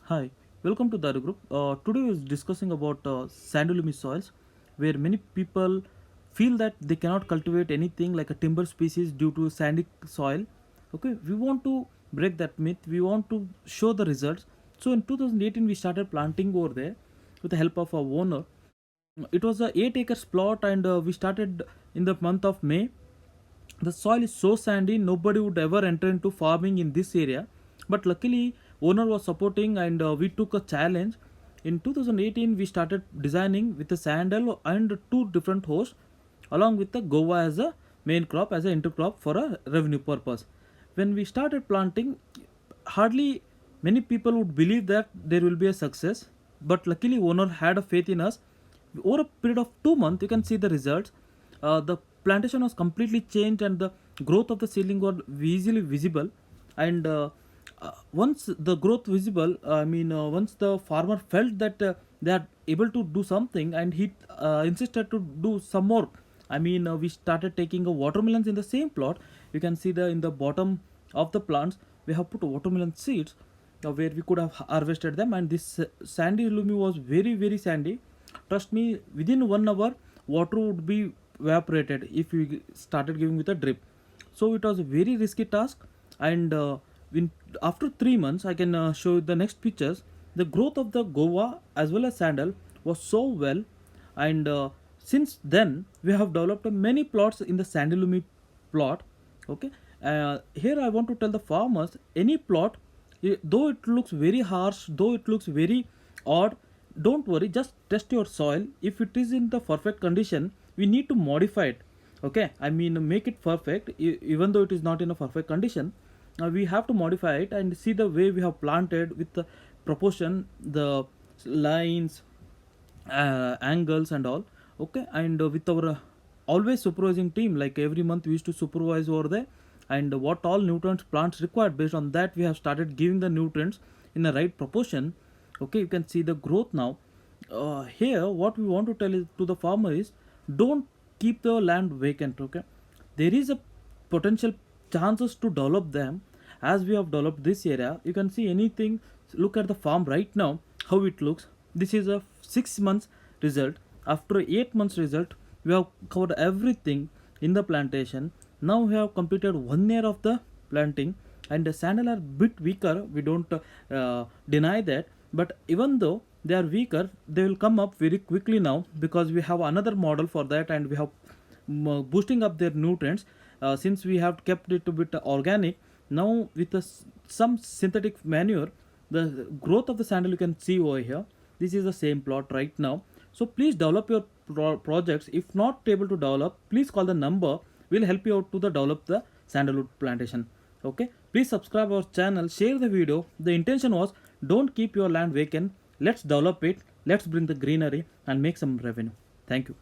Hi, welcome to Daru Group. Today is discussing about sandy loamy soils, where many people feel that they cannot cultivate anything like a timber species due to sandy soil. Okay, we want to break that myth. We want to show the results. So in 2018, we started planting over there with the help of our owner. It was a 8 acres plot, and we started in the month of May. The soil is so sandy, nobody would ever enter into farming in this area. But luckily, owner was supporting, and we took a challenge. In 2018, we started designing with a sandal and two different hosts, along with the guava as a main crop, as an intercrop for a revenue purpose. When we started planting, hardly many people would believe that there will be a success. But luckily, owner had a faith in us. Over a period of 2 months, you can see the results. The plantation was completely changed, and the growth of the seedling was easily visible. And once the growth visible, once the farmer felt that they are able to do something, and he insisted to do some more. We started taking a watermelons in the same plot. You can see the in the bottom of the plants we have put watermelon seeds, where we could have harvested them. And this sandy lumi was very sandy. Trust me, within 1 hour water would be evaporated if we started giving with a drip. So it was a very risky task. And after 3 months, I can show you the next pictures. The growth of the guava as well as sandal was so well. And since then we have developed many plots in the sandalumi plot. Okay, here I want to tell the farmers, any plot, though it looks very harsh, though it looks very odd, don't worry, just test your soil. If it is in the perfect condition, we need to modify it. Okay, make it perfect. Even though it is not in a perfect condition, we have to modify it. And see the way we have planted with the proportion, the lines, angles and all. Okay, and with our always supervising team, like every month we used to supervise over there, and what all nutrients plants required, based on that we have started giving the nutrients in the right proportion. Okay, you can see the growth now. Here what we want to tell is to the farmer is, don't keep the land vacant. Okay, there is a potential chances to develop them. As we have developed this area, you can see anything. Look at the farm right now, how it looks. This is a 6 months result. After 8 months result, we have covered everything in the plantation. Now we have completed 1 year of the planting. And the sandal are bit weaker, we don't deny that. But even though they are weaker, they will come up very quickly now, because we have another model for that, and we have boosting up their nutrients. Since we have kept it a bit organic, now with some synthetic manure, the growth of the sandal you can see over here. This is the same plot right now. So please develop your projects. If not able to develop, please call the number. We'll help you out to the develop the sandalwood plantation. Okay, please subscribe our channel, share the video. The intention was, don't keep your land vacant, let's develop it, let's bring the greenery and make some revenue. Thank you.